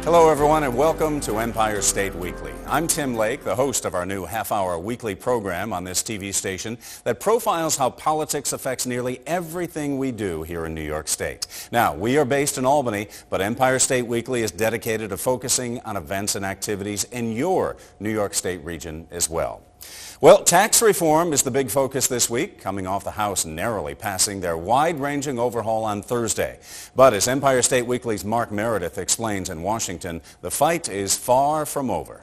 Hello, everyone, and welcome to Empire State Weekly. I'm Tim Lake, the host of our new half-hour weekly program on this TV station that profiles how politics affects nearly everything we do here in New York State. Now, we are based in Albany, but Empire State Weekly is dedicated to focusing on events and activities in your New York State region as well. Well, tax reform is the big focus this week, coming off the House narrowly passing their wide-ranging overhaul on Thursday. But as Empire State Weekly's Mark Meredith explains in Washington, the fight is far from over.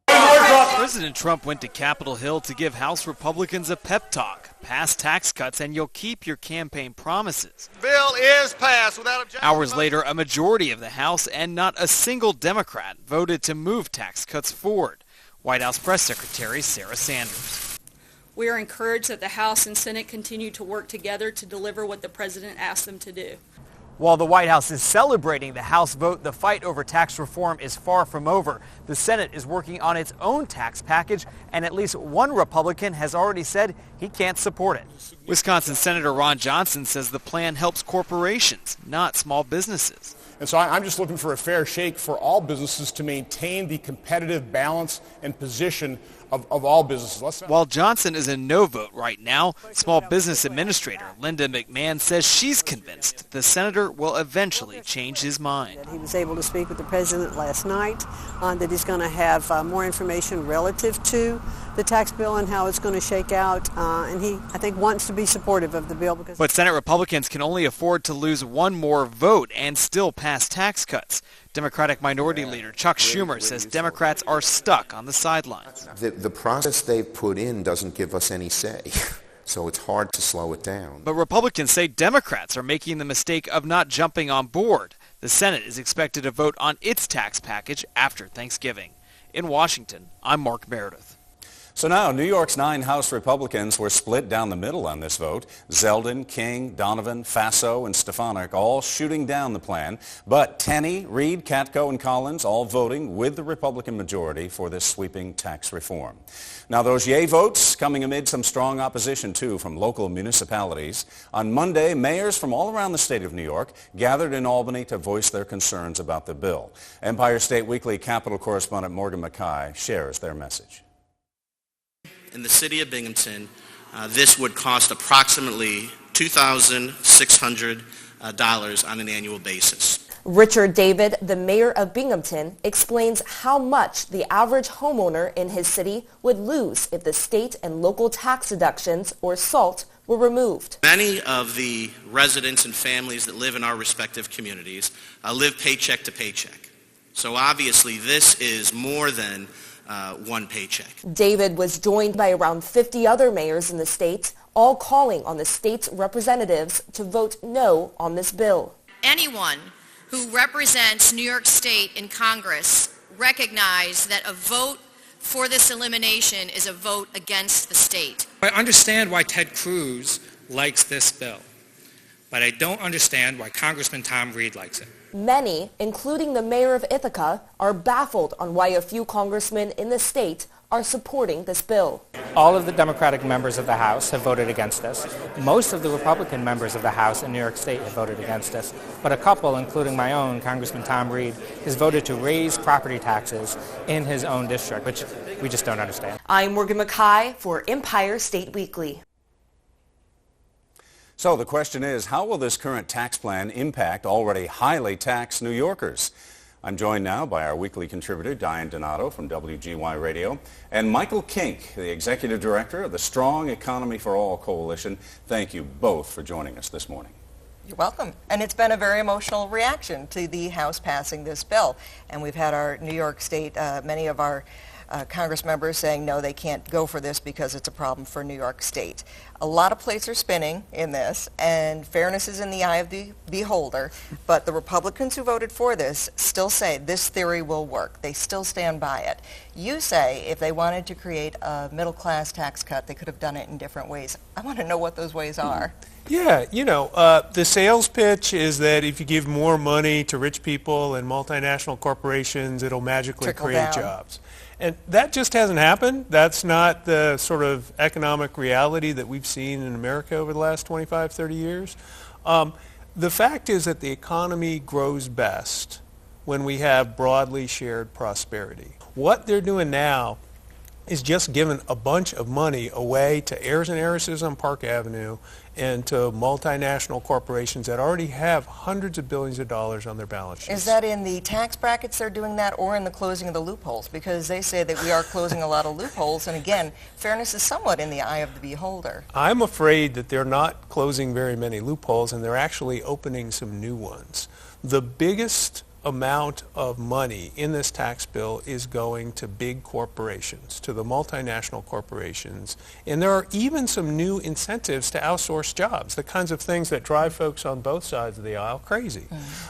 President Trump went to Capitol Hill to give House Republicans a pep talk. Pass tax cuts and you'll keep your campaign promises. Bill is passed without objection. Hours later, a majority of the House and not a single Democrat voted to move tax cuts forward. White House Press Secretary Sarah Sanders. We are encouraged that the House and Senate continue to work together to deliver what the President asked them to do. While the White House is celebrating the House vote, the fight over tax reform is far from over. The Senate is working on its own tax package, and at least one Republican has already said he can't support it. Wisconsin Senator Ron Johnson says the plan helps corporations, not small businesses. And so I'm just looking for a fair shake for all businesses to maintain the competitive balance and position of all businesses. While Johnson is a no vote right now, Small Business Administrator Linda McMahon says she's convinced the senator will eventually change his mind. He was able to speak with the president last night that he's going to have more information relative to the tax bill and how it's going to shake out, and he, I think, wants to be supportive of the bill. But Senate Republicans can only afford to lose one more vote and still pass tax cuts. Democratic Minority Leader Chuck Schumer says Democrats are stuck on the sidelines. The process they've put in doesn't give us any say, so it's hard to slow it down. But Republicans say Democrats are making the mistake of not jumping on board. The Senate is expected to vote on its tax package after Thanksgiving. In Washington, I'm Mark Meredith. So now, New York's 9 House Republicans were split down the middle on this vote. Zeldin, King, Donovan, Faso, and Stefanik all shooting down the plan. But Tenney, Reed, Katko, and Collins all voting with the Republican majority for this sweeping tax reform. Now, those yay votes coming amid some strong opposition, too, from local municipalities. On Monday, mayors from all around the state of New York gathered in Albany to voice their concerns about the bill. Empire State Weekly Capitol correspondent Morgan Mackay shares their message. In the city of Binghamton, this would cost approximately $2,600 on an annual basis. Richard David, the mayor of Binghamton, explains how much the average homeowner in his city would lose if the state and local tax deductions, or SALT, were removed. Many of the residents and families that live in our respective communities live paycheck to paycheck. So obviously this is more than one paycheck. David was joined by around 50 other mayors in the state, all calling on the state's representatives to vote no on this bill. Anyone who represents New York State in Congress recognize that a vote for this elimination is a vote against the state. I understand why Ted Cruz likes this bill, but I don't understand why Congressman Tom Reed likes it. Many, including the mayor of Ithaca, are baffled on why a few congressmen in the state are supporting this bill. All of the Democratic members of the House have voted against us. Most of the Republican members of the House in New York State have voted against us. But a couple, including my own, Congressman Tom Reed, has voted to raise property taxes in his own district, which we just don't understand. I'm Morgan Mackay for Empire State Weekly. So the question is, how will this current tax plan impact already highly taxed New Yorkers? I'm joined now by our weekly contributor, Diane Donato from WGY Radio, and Michael Kink, the Executive Director of the Strong Economy for All Coalition. Thank you both for joining us this morning. You're welcome. And it's been a very emotional reaction to the House passing this bill. And we've had our New York State, many of our Congress members saying no, they can't go for this because it's a problem for New York State. A lot of plates are spinning in this, and fairness is in the eye of the beholder, but the Republicans who voted for this still say this theory will work. They still stand by it. You say if they wanted to create a middle-class tax cut, they could have done it in different ways. I want to know what those ways are. Yeah, the sales pitch is that if you give more money to rich people and multinational corporations, it'll magically create jobs. And that just hasn't happened. That's not the sort of economic reality that we've seen in America over the last 25, 30 years. The fact is that the economy grows best when we have broadly shared prosperity. What they're doing now is just giving a bunch of money away to heirs and heiresses on Park Avenue and to multinational corporations that already have hundreds of billions of dollars on their balance sheets. Is that in the tax brackets they're doing that, or in the closing of the loopholes? Because they say that we are closing a lot of loopholes, and again, fairness is somewhat in the eye of the beholder. I'm afraid that they're not closing very many loopholes, and they're actually opening some new ones. The biggest amount of money in this tax bill is going to big corporations, to the multinational corporations, and there are even some new incentives to outsource jobs, the kinds of things that drive folks on both sides of the aisle crazy.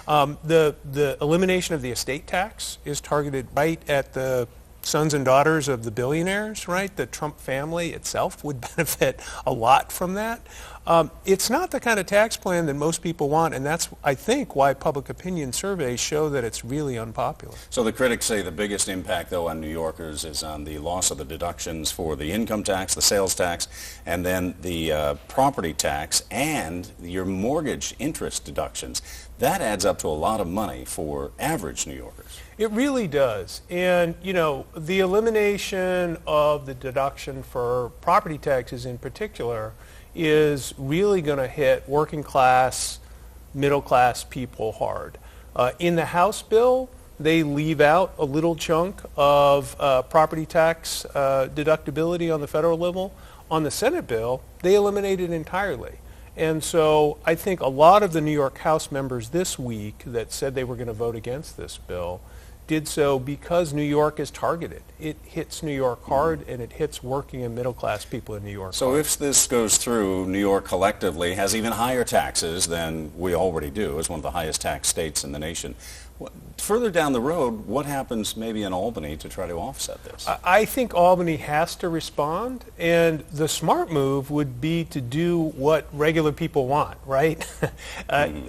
The elimination of the estate tax is targeted right at the sons and daughters of the billionaires, right? The Trump family itself would benefit a lot from that. It's not the kind of tax plan that most people want, and that's, I think, why public opinion surveys show that it's really unpopular. So the critics say the biggest impact, though, on New Yorkers is on the loss of the deductions for the income tax, the sales tax, and then the property tax and your mortgage interest deductions. That adds up to a lot of money for average New Yorkers. It really does. And, you know, the elimination of the deduction for property taxes in particular is really going to hit working class, middle class people hard. In the House bill, they leave out a little chunk of property tax deductibility on the federal level. On the Senate bill, they eliminate it entirely. And so I think a lot of the New York House members this week that said they were going to vote against this bill did so because New York is targeted. It hits New York hard, and it hits working and middle class people in New York So hard. if this goes through, New York collectively has even higher taxes than we already do. It's one of the highest tax states in the nation. Further down the road, what happens maybe in Albany to try to offset this? I think Albany has to respond, and the smart move would be to do what regular people want, right?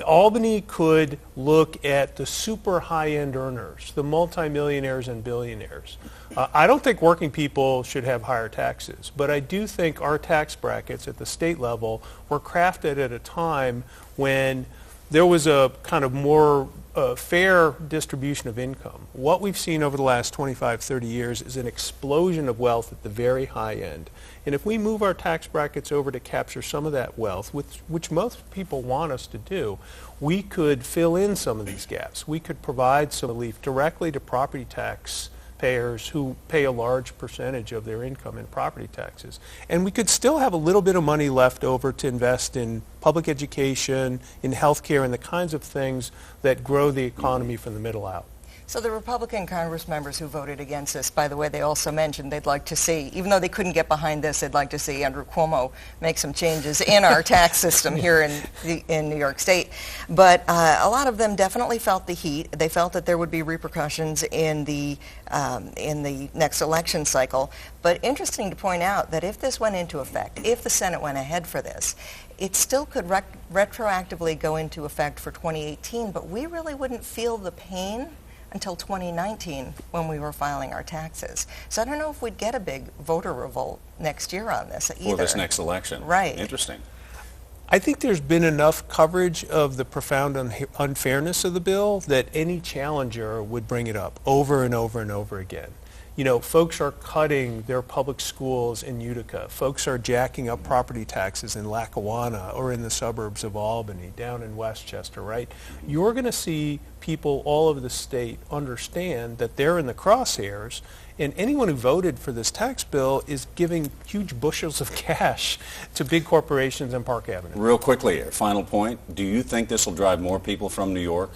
Albany could look at the super high-end earners, the multimillionaires and billionaires. I don't think working people should have higher taxes, but I do think our tax brackets at the state level were crafted at a time when there was a kind of more fair distribution of income. What we've seen over the last 25, 30 years is an explosion of wealth at the very high end. And if we move our tax brackets over to capture some of that wealth, which most people want us to do, we could fill in some of these gaps. We could provide some relief directly to property tax payers who pay a large percentage of their income in property taxes. And we could still have a little bit of money left over to invest in public education, in health care, and the kinds of things that grow the economy from the middle out. So the Republican Congress members who voted against this, by the way, they also mentioned they'd like to see, even though they couldn't get behind this, they'd like to see Andrew Cuomo make some changes in our tax system here in New York State. But a lot of them definitely felt the heat. They felt that there would be repercussions in the next election cycle. But interesting to point out that if this went into effect, if the Senate went ahead for this, it still could retroactively go into effect for 2018, but we really wouldn't feel the pain until 2019 when we were filing our taxes. So I don't know if we'd get a big voter revolt next year on this either. For this next election. Right. Interesting. I think there's been enough coverage of the profound unfairness of the bill that any challenger would bring it up over and over and over again. You know, folks are cutting their public schools in Utica. Folks are jacking up property taxes in Lackawanna or in the suburbs of Albany, down in Westchester, right? You're going to see people all over the state understand that they're in the crosshairs, and anyone who voted for this tax bill is giving huge bushels of cash to big corporations on Park Avenue. Real quickly, final point. Do you think this will drive more people from New York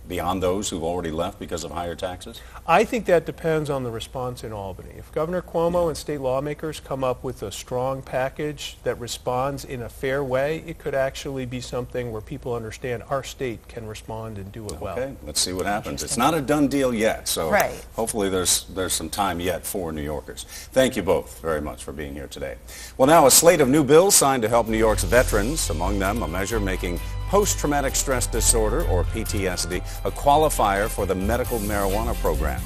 beyond those who've already left because of higher taxes? I think that depends on the response in Albany. If Governor Cuomo and state lawmakers come up with a strong package that responds in a fair way, it could actually be something where people understand our state can respond and do it well. Okay, let's see what happens. It's not a done deal yet, so right. Hopefully there's some time yet for New Yorkers. Thank you both very much for being here today. Well, now a slate of new bills signed to help New York's veterans, among them a measure making post-traumatic stress disorder, or PTSD, a qualifier for the medical marijuana program.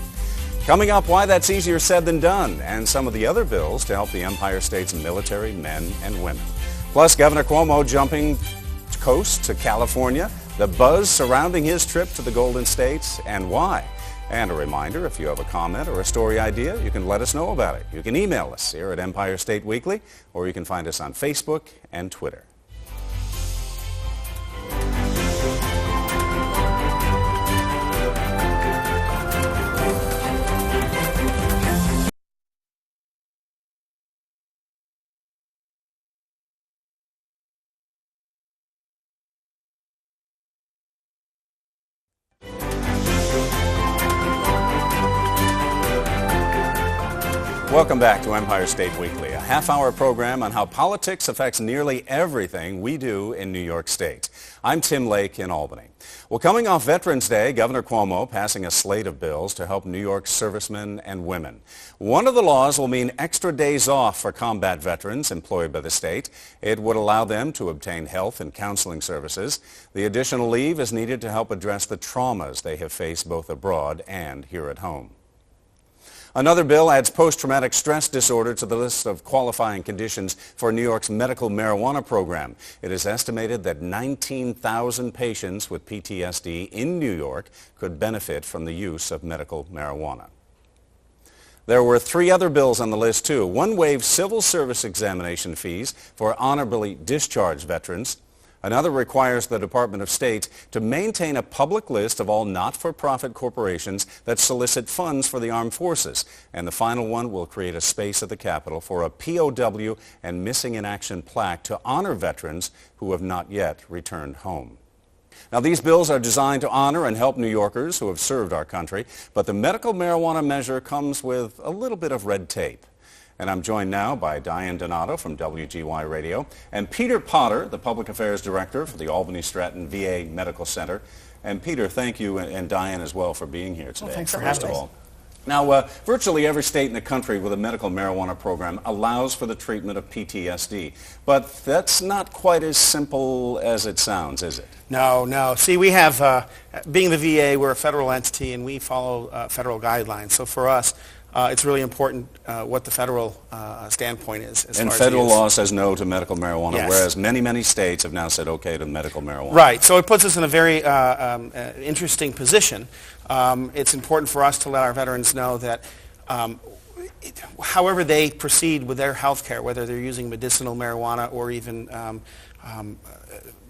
Coming up, why that's easier said than done, and some of the other bills to help the Empire State's military men and women. Plus, Governor Cuomo jumping coast to California, the buzz surrounding his trip to the Golden States, and why. And a reminder, if you have a comment or a story idea, you can let us know about it. You can email us here at Empire State Weekly, or you can find us on Facebook and Twitter. Welcome back to Empire State Weekly, a half-hour program on how politics affects nearly everything we do in New York State. I'm Tim Lake in Albany. Well, coming off Veterans Day, Governor Cuomo passing a slate of bills to help New York's servicemen and women. One of the laws will mean extra days off for combat veterans employed by the state. It would allow them to obtain health and counseling services. The additional leave is needed to help address the traumas they have faced both abroad and here at home. Another bill adds post-traumatic stress disorder to the list of qualifying conditions for New York's medical marijuana program. It is estimated that 19,000 patients with PTSD in New York could benefit from the use of medical marijuana. There were 3 other bills on the list, too. One waives civil service examination fees for honorably discharged veterans. Another requires the Department of State to maintain a public list of all not-for-profit corporations that solicit funds for the armed forces. And the final one will create a space at the Capitol for a POW and Missing in Action plaque to honor veterans who have not yet returned home. Now, these bills are designed to honor and help New Yorkers who have served our country, but the medical marijuana measure comes with a little bit of red tape. And I'm joined now by Diane Donato from WGY Radio and Peter Potter, the Public Affairs Director for the Albany Stratton VA Medical Center. And Peter, thank you, and Diane as well, for being here today. Well, thanks for having us. Now, virtually every state in the country with a medical marijuana program allows for the treatment of PTSD. But that's not quite as simple as it sounds, is it? No. See, we have, being the VA, we're a federal entity, and we follow federal guidelines. So for us, it's really important what the federal standpoint is. And federal law says no to medical marijuana, whereas many states have now said okay to medical marijuana. Right. So it puts us in a very interesting position. It's important for us to let our veterans know that however they proceed with their health care, whether they're using medicinal marijuana or even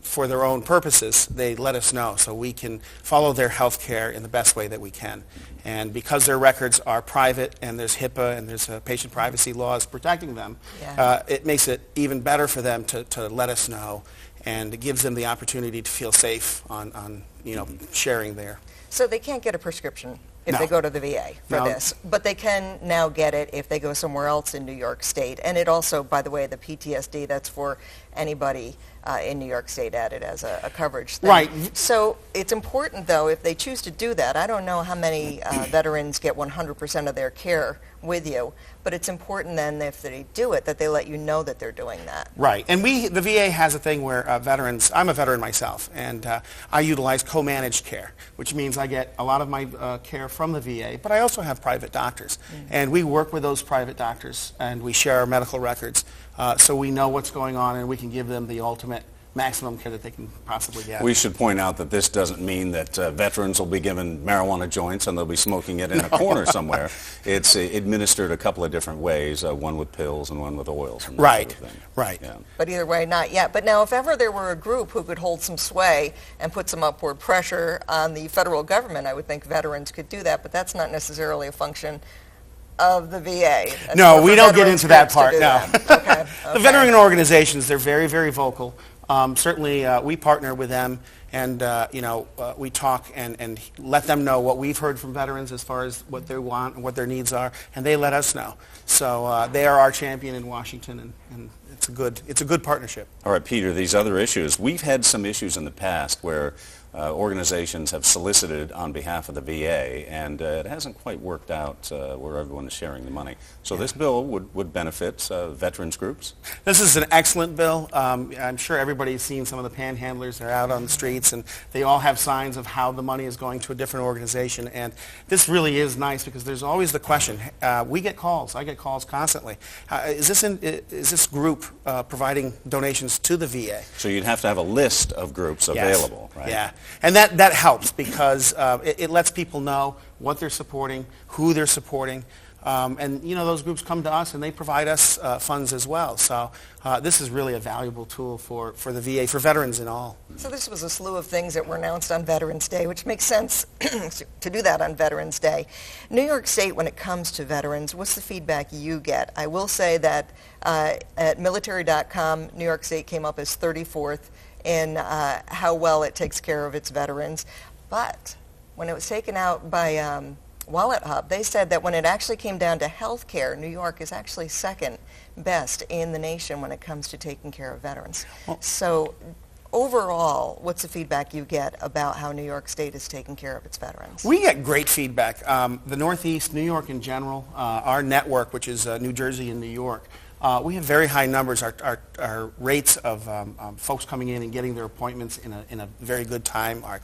for their own purposes, they let us know so we can follow their health care in the best way that we can. And because their records are private and there's HIPAA and there's patient privacy laws protecting them, it makes it even better for them to let us know, and it gives them the opportunity to feel safe on sharing there. So they can't get a prescription if they go to the VA for this, but they can now get it if they go somewhere else in New York State. And it also, by the way, the PTSD, that's for anybody in New York State added as a coverage thing. Right. So it's important, though, if they choose to do that. I don't know how many veterans get 100% of their care with you, but it's important then if they do it that they let you know that they're doing that. Right. And the VA has a thing where veterans, I'm a veteran myself, and I utilize co-managed care, which means I get a lot of my care from the VA, but I also have private doctors. And we work with those private doctors, and we share our medical records so we know what's going on, and we can give them the ultimate maximum care that they can possibly get. We should point out that this doesn't mean that veterans will be given marijuana joints and they'll be smoking it in a corner somewhere. It's administered a couple of different ways, one with pills and one with oils. And that sort of thing. Right. Yeah. But either way, not yet. But now, if ever there were a group who could hold some sway and put some upward pressure on the federal government, I would think veterans could do that, but that's not necessarily a function of the VA. No, we don't get into that part, no. Okay. The veteran organizations, they're very, very vocal. Certainly, we partner with them, and we talk and let them know what we've heard from veterans as far as what they want and what their needs are, and they let us know. So they are our champion in Washington, and it's a good partnership. All right, Peter, these other issues. We've had some issues in the past where organizations have solicited on behalf of the VA, and it hasn't quite worked out where everyone is sharing the money. So this bill would benefit veterans groups? This is an excellent bill. I'm sure everybody's seen some of the panhandlers. They're out on the streets. streets, and they all have signs of how the money is going to a different organization. And this really is nice because there's always the question. We get calls. I get calls constantly. Is this group providing donations to the VA? So you'd have to have a list of groups available, right? Yeah, and that helps because it lets people know what they're supporting, who they're supporting. And, you know, those groups come to us and they provide us funds as well. So this is really a valuable tool for the VA, for veterans and all. So this was a slew of things that were announced on Veterans Day, which makes sense to do that on Veterans Day. New York State, when it comes to veterans, what's the feedback you get? I will say that at military.com, New York State came up as 34th in how well it takes care of its veterans. But when it was taken out by Wallet Hub, they said that when it actually came down to health care, New York is actually second best in the nation when it comes to taking care of veterans. So overall, what's the feedback you get about how New York State is taking care of its veterans? We get great feedback. The Northeast, New York in general, our network, which is New Jersey and New York, we have very high numbers. Our rates of folks coming in and getting their appointments in a very good time, our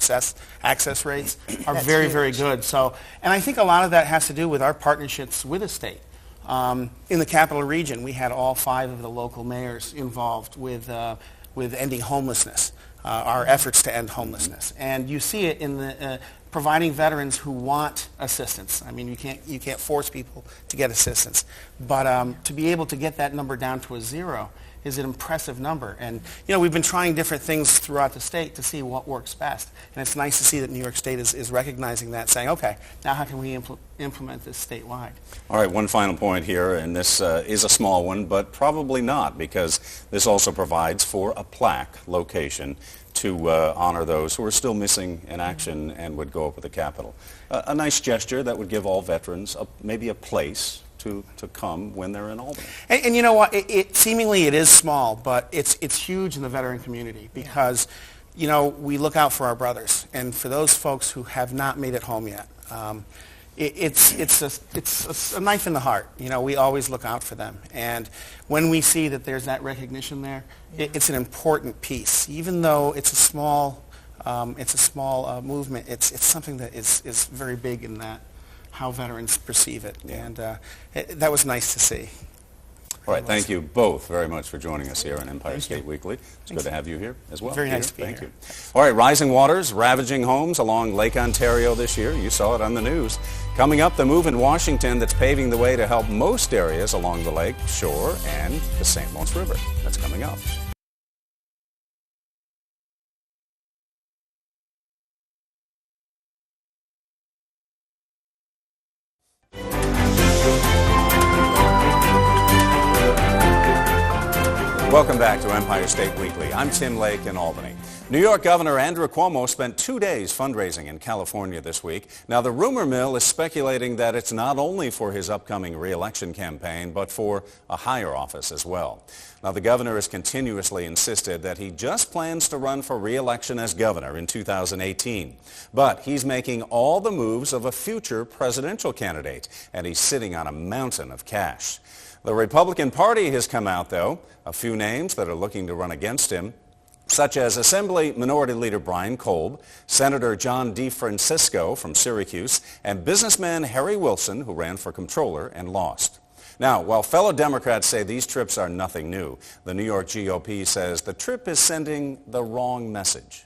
access rates are very, very good. So, and I think a lot of that has to do with our partnerships with the state. In the Capital Region, we had all 5 of the local mayors involved with ending homelessness, our efforts to end homelessness. And you see it in the providing veterans who want assistance. I mean, you can't force people to get assistance, but to be able to get that number down to a 0 is an impressive number. And you know, we've been trying different things throughout the state to see what works best. And it's nice to see that New York State is recognizing that, saying, okay, now how can we implement this statewide? All right, one final point here, and this is a small one, but probably not, because this also provides for a plaque location to honor those who are still missing in action and would go up with the Capitol. A nice gesture that would give all veterans maybe a place to come when they're in Albany. And you know what? Seemingly it is small, but it's huge in the veteran community because, you know, we look out for our brothers, and for those folks who have not made it home yet, it's a knife in the heart. You know, we always look out for them, and when we see that there's that recognition there, it's an important piece. Even though it's a small movement, it's something that is very big in that how veterans perceive it, and that was nice to see. All right, thank you both very much for joining us here on Empire State Weekly. It's good to have you here as well. Very nice to be here. Thank you. All right, rising waters ravaging homes along Lake Ontario this year. You saw it on the news. Coming up, the move in Washington that's paving the way to help most areas along the lake shore and the St. Lawrence River. That's coming up. Welcome back to Empire State Weekly. I'm Tim Lake in Albany. New York Governor Andrew Cuomo spent 2 days fundraising in California this week. Now, the rumor mill is speculating that it's not only for his upcoming re-election campaign, but for a higher office as well. Now, the governor has continuously insisted that he just plans to run for re-election as governor in 2018. But he's making all the moves of a future presidential candidate, and he's sitting on a mountain of cash. The Republican Party has come out, though, a few names that are looking to run against him, such as Assembly Minority Leader Brian Kolb, Senator John DeFrancisco from Syracuse, and businessman Harry Wilson, who ran for comptroller and lost. Now, while fellow Democrats say these trips are nothing new, the New York GOP says the trip is sending the wrong message.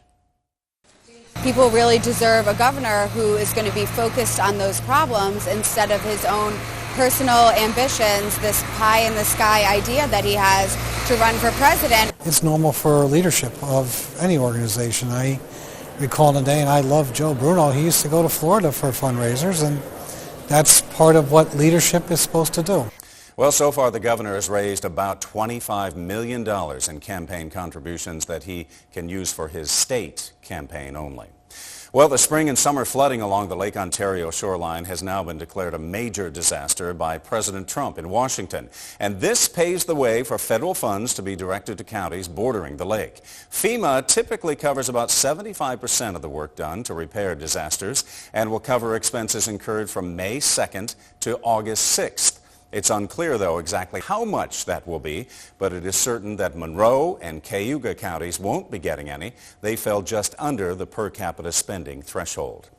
People really deserve a governor who is going to be focused on those problems instead of his own personal ambitions, this pie-in-the-sky idea that he has to run for president. It's normal for leadership of any organization. I recall the day, and I love Joe Bruno, he used to go to Florida for fundraisers, and that's part of what leadership is supposed to do. Well, so far the governor has raised about $25 million in campaign contributions that he can use for his state campaign only. Well, the spring and summer flooding along the Lake Ontario shoreline has now been declared a major disaster by President Trump in Washington. And this paves the way for federal funds to be directed to counties bordering the lake. FEMA typically covers about 75% of the work done to repair disasters and will cover expenses incurred from May 2nd to August 6th. It's unclear, though, exactly how much that will be, but it is certain that Monroe and Cayuga counties won't be getting any. They fell just under the per capita spending threshold.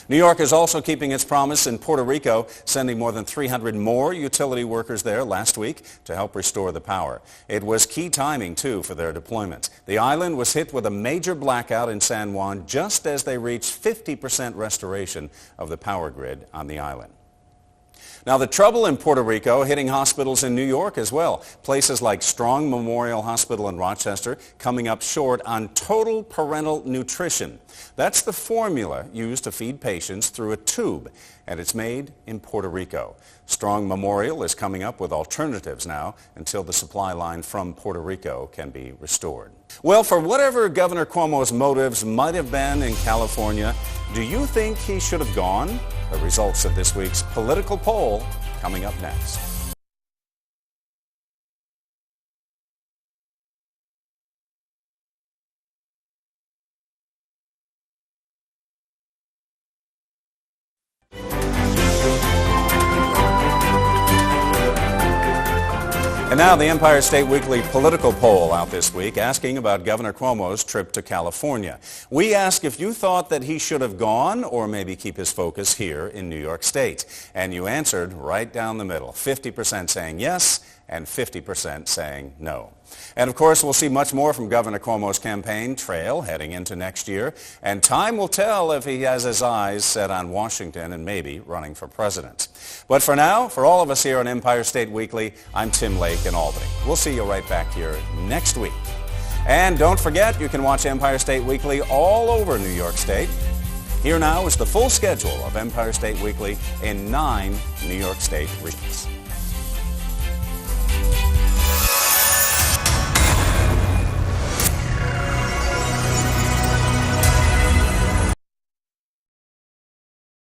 New York is also keeping its promise in Puerto Rico, sending more than 300 more utility workers there last week to help restore the power. It was key timing, too, for their deployment. The island was hit with a major blackout in San Juan just as they reached 50% restoration of the power grid on the island. Now, the trouble in Puerto Rico hitting hospitals in New York as well. Places like Strong Memorial Hospital in Rochester coming up short on total parental nutrition. That's the formula used to feed patients through a tube, and it's made in Puerto Rico. Strong Memorial is coming up with alternatives now until the supply line from Puerto Rico can be restored. Well, for whatever Governor Cuomo's motives might have been in California, do you think he should have gone? The results of this week's political poll coming up next. And now the Empire State Weekly political poll out this week asking about Governor Cuomo's trip to California. We ask if you thought that he should have gone or maybe keep his focus here in New York State. And you answered right down the middle, 50% saying yes and 50% saying no. And of course, we'll see much more from Governor Cuomo's campaign trail heading into next year. And time will tell if he has his eyes set on Washington and maybe running for president. But for now, for all of us here on Empire State Weekly, I'm Tim Lake in Albany. We'll see you right back here next week. And don't forget, you can watch Empire State Weekly all over New York State. Here now is the full schedule of Empire State Weekly in 9 New York State regions.